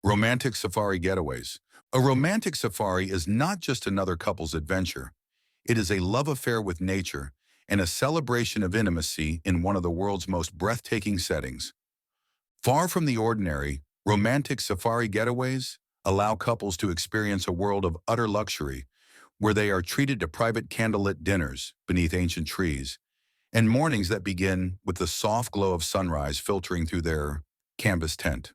Romantic Safari Getaways. A romantic safari is not just another couple's adventure. It is a love affair with nature and a celebration of intimacy in one of the world's most breathtaking settings. Far from the ordinary, romantic safari getaways allow couples to experience a world of utter luxury where they are treated to private candlelit dinners beneath ancient trees and mornings that begin with the soft glow of sunrise filtering through their canvas tent.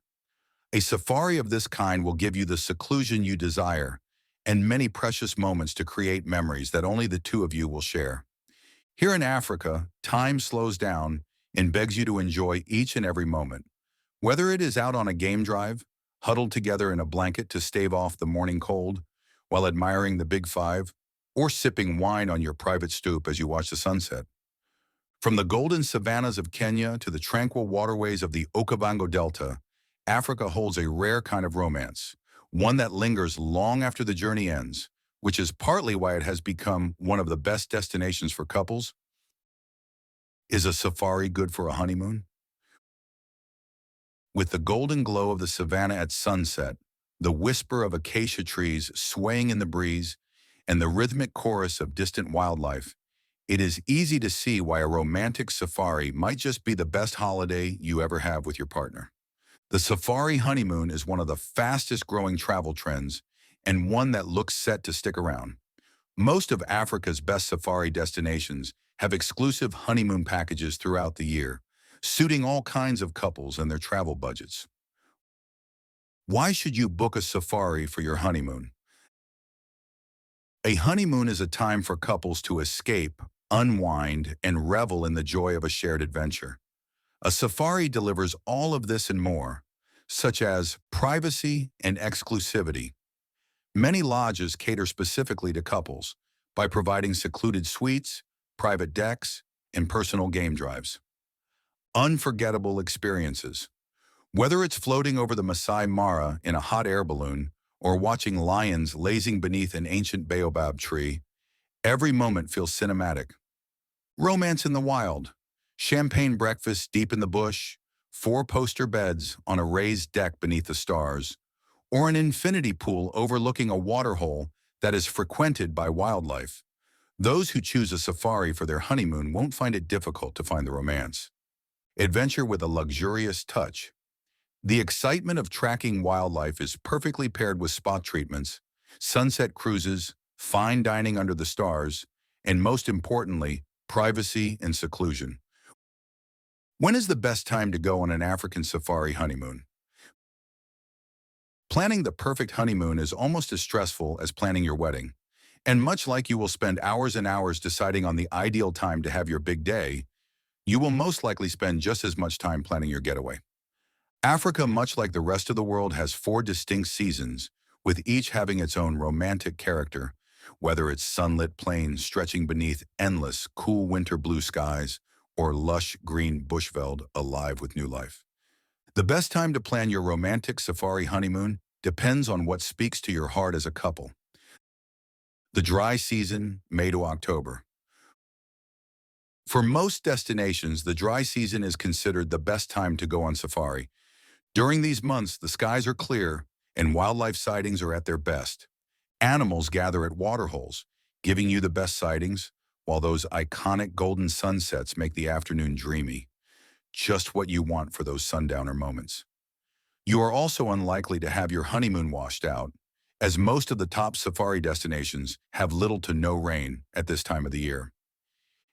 A safari of this kind will give you the seclusion you desire and many precious moments to create memories that only the two of you will share. Here in Africa, time slows down and begs you to enjoy each and every moment. Whether it is out on a game drive, huddled together in a blanket to stave off the morning cold while admiring the Big Five, or sipping wine on your private stoop as you watch the sunset. From the golden savannas of Kenya to the tranquil waterways of the Okavango Delta, Africa holds a rare kind of romance, one that lingers long after the journey ends, which is partly why it has become one of the best destinations for couples. Is a safari good for a honeymoon? With the golden glow of the savannah at sunset, the whisper of acacia trees swaying in the breeze, and the rhythmic chorus of distant wildlife, it is easy to see why a romantic safari might just be the best holiday you ever have with your partner. The safari honeymoon is one of the fastest growing travel trends and one that looks set to stick around. Most of Africa's best safari destinations have exclusive honeymoon packages throughout the year, suiting all kinds of couples and their travel budgets. Why should you book a safari for your honeymoon? A honeymoon is a time for couples to escape, unwind, and revel in the joy of a shared adventure. A safari delivers all of this and more, such as privacy and exclusivity. Many lodges cater specifically to couples by providing secluded suites, private decks, and personal game drives. Unforgettable experiences. Whether it's floating over the Masai Mara in a hot air balloon or watching lions lazing beneath an ancient baobab tree, every moment feels cinematic. Romance in the wild. Champagne breakfast deep in the bush, four-poster beds on a raised deck beneath the stars, or an infinity pool overlooking a waterhole that is frequented by wildlife. Those who choose a safari for their honeymoon won't find it difficult to find the romance. Adventure with a luxurious touch. The excitement of tracking wildlife is perfectly paired with spot treatments, sunset cruises, fine dining under the stars, and most importantly, privacy and seclusion. When is the best time to go on an African safari honeymoon? Planning the perfect honeymoon is almost as stressful as planning your wedding. And much like you will spend hours and hours deciding on the ideal time to have your big day, you will most likely spend just as much time planning your getaway. Africa, much like the rest of the world, has four distinct seasons, with each having its own romantic character, whether it's sunlit plains stretching beneath endless, cool winter blue skies, or lush green bushveld alive with new life. The best time to plan your romantic safari honeymoon depends on what speaks to your heart as a couple. The dry season, May to October. For most destinations, the dry season is considered the best time to go on safari. During these months, the skies are clear and wildlife sightings are at their best. Animals gather at waterholes, giving you the best sightings, while those iconic golden sunsets make the afternoon dreamy. Just what you want for those sundowner moments. You are also unlikely to have your honeymoon washed out, as most of the top safari destinations have little to no rain at this time of the year.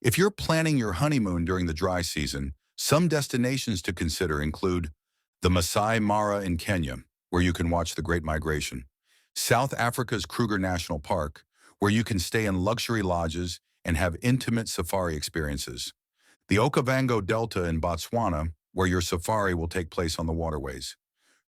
If you're planning your honeymoon during the dry season, some destinations to consider include the Masai Mara in Kenya, where you can watch the Great Migration, South Africa's Kruger National Park, where you can stay in luxury lodges and have intimate safari experiences, the Okavango Delta in Botswana, where your safari will take place on the waterways.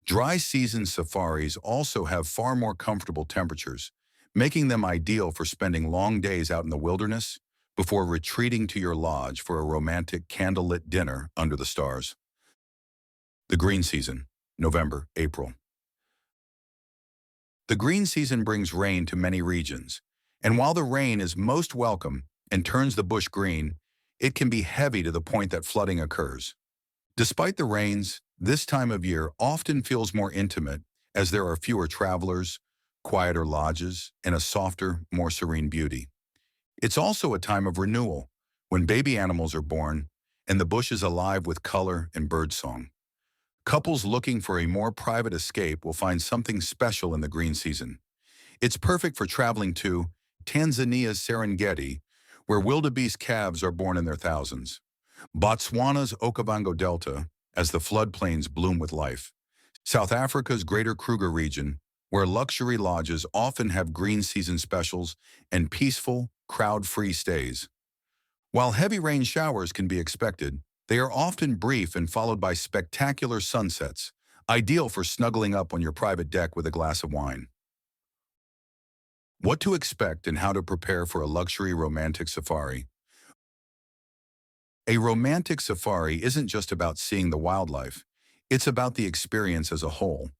Dry season safaris also have far more comfortable temperatures, making them ideal for spending long days out in the wilderness before retreating to your lodge for a romantic candlelit dinner under the stars. The green season, November, April. The green season brings rain to many regions, and while the rain is most welcome and turns the bush green, it can be heavy to the point that flooding occurs. Despite the rains, this time of year often feels more intimate as there are fewer travelers, quieter lodges, and a softer, more serene beauty. It's also a time of renewal, when baby animals are born and the bush is alive with color and birdsong. Couples looking for a more private escape will find something special in the green season. It's perfect for traveling to Tanzania's Serengeti, where wildebeest calves are born in their thousands. Botswana's Okavango Delta, as the floodplains bloom with life. South Africa's Greater Kruger region, where luxury lodges often have green season specials and peaceful, crowd-free stays. While heavy rain showers can be expected, they are often brief and followed by spectacular sunsets, ideal for snuggling up on your private deck with a glass of wine. What to expect and how to prepare for a luxury romantic safari. A romantic safari isn't just about seeing the wildlife, it's about the experience as a whole.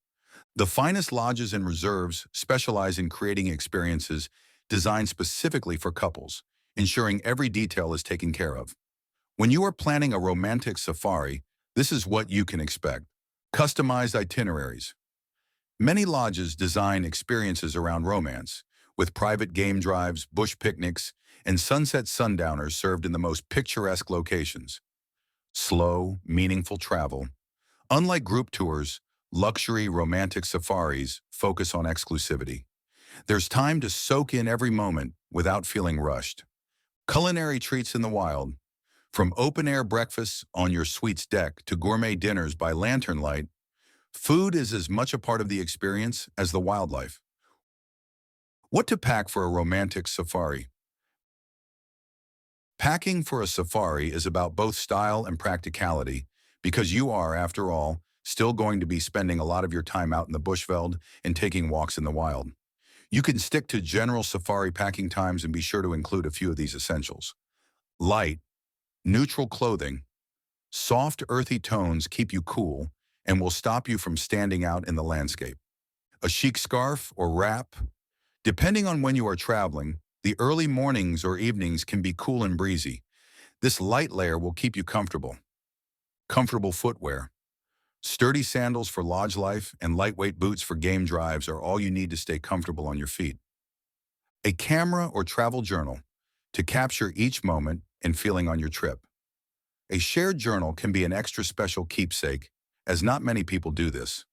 The finest lodges and reserves specialize in creating experiences designed specifically for couples, ensuring every detail is taken care of. When you are planning a romantic safari, this is what you can expect. Customized itineraries. Many lodges design experiences around romance, with private game drives, bush picnics, and sunset sundowners served in the most picturesque locations. Slow, meaningful travel. Unlike group tours, luxury romantic safaris focus on exclusivity. There's time to soak in every moment without feeling rushed. Culinary treats in the wild. From open-air breakfasts on your suite's deck to gourmet dinners by lantern light, food is as much a part of the experience as the wildlife. What to pack for a romantic safari? Packing for a safari is about both style and practicality because you are, after all, still going to be spending a lot of your time out in the bushveld and taking walks in the wild. You can stick to general safari packing times and be sure to include a few of these essentials. Light, neutral clothing. Soft, earthy tones keep you cool and will stop you from standing out in the landscape. A chic scarf or wrap. Depending on when you are traveling, the early mornings or evenings can be cool and breezy. This light layer will keep you comfortable. Comfortable footwear. Sturdy sandals for lodge life and lightweight boots for game drives are all you need to stay comfortable on your feet. A camera or travel journal to capture each moment and feeling on your trip. A shared journal can be an extra special keepsake, as not many people do this.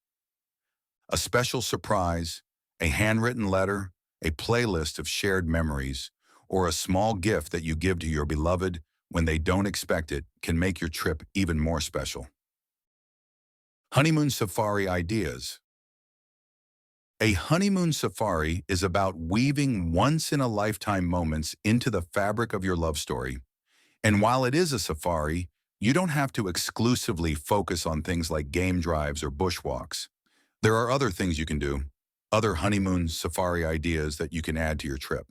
A special surprise, a handwritten letter, a playlist of shared memories, or a small gift that you give to your beloved when they don't expect it can make your trip even more special. Honeymoon safari ideas. A honeymoon safari is about weaving once-in-a-lifetime moments into the fabric of your love story. And while it is a safari, you don't have to exclusively focus on things like game drives or bushwalks. There are other things you can do, other honeymoon safari ideas that you can add to your trip.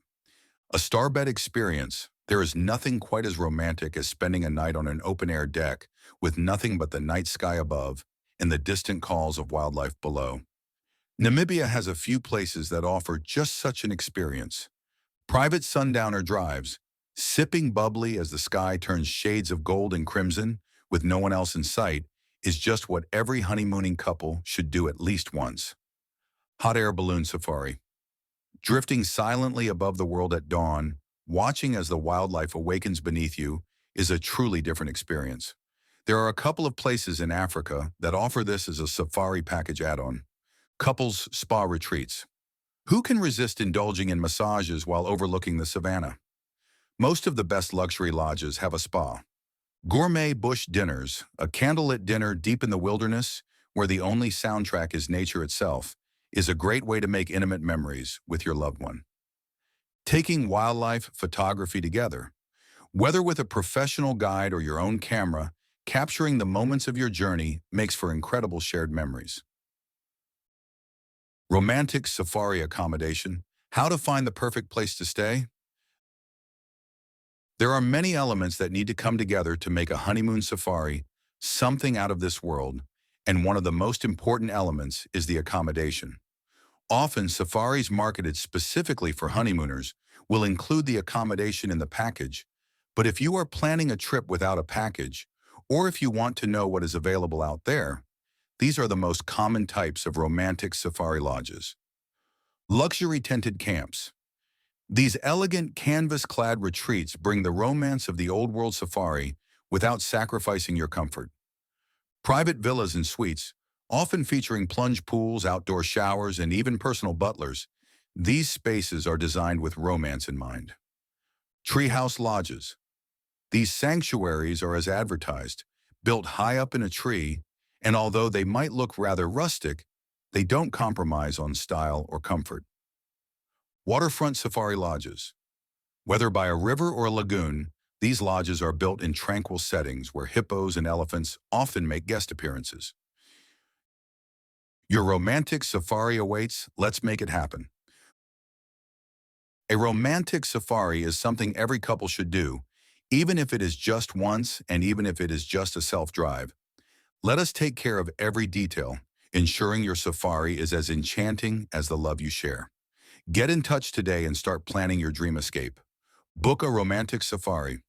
A starbed experience. There is nothing quite as romantic as spending a night on an open-air deck with nothing but the night sky above and the distant calls of wildlife below. Namibia has a few places that offer just such an experience. Private sundowner drives, sipping bubbly as the sky turns shades of gold and crimson with no one else in sight, is just what every honeymooning couple should do at least once. Hot air balloon safari. Drifting silently above the world at dawn, watching as the wildlife awakens beneath you, is a truly different experience. There are a couple of places in Africa that offer this as a safari package add-on. Couples spa retreats. Who can resist indulging in massages while overlooking the savannah? Most of the best luxury lodges have a spa. Gourmet bush dinners, a candlelit dinner deep in the wilderness, where the only soundtrack is nature itself, is a great way to make intimate memories with your loved one. Taking wildlife photography together. Whether with a professional guide or your own camera, capturing the moments of your journey makes for incredible shared memories. Romantic safari accommodation. How to find the perfect place to stay? There are many elements that need to come together to make a honeymoon safari something out of this world, and one of the most important elements is the accommodation. Often, safaris marketed specifically for honeymooners will include the accommodation in the package, but if you are planning a trip without a package, or if you want to know what is available out there, These are the most common types of romantic safari lodges. Luxury tented camps. These elegant canvas-clad retreats bring the romance of the old world safari without sacrificing your comfort. Private villas and suites, often featuring plunge pools, outdoor showers, and even personal butlers, these spaces are designed with romance in mind. Treehouse lodges. These sanctuaries are as advertised, built high up in a tree, and although they might look rather rustic, they don't compromise on style or comfort. Waterfront safari lodges. Whether by a river or a lagoon, these lodges are built in tranquil settings where hippos and elephants often make guest appearances. Your romantic safari awaits. Let's make it happen. A romantic safari is something every couple should do, even if it is just once and even if it is just a self-drive. Let us take care of every detail, ensuring your safari is as enchanting as the love you share. Get in touch today and start planning your dream escape. Book a romantic safari.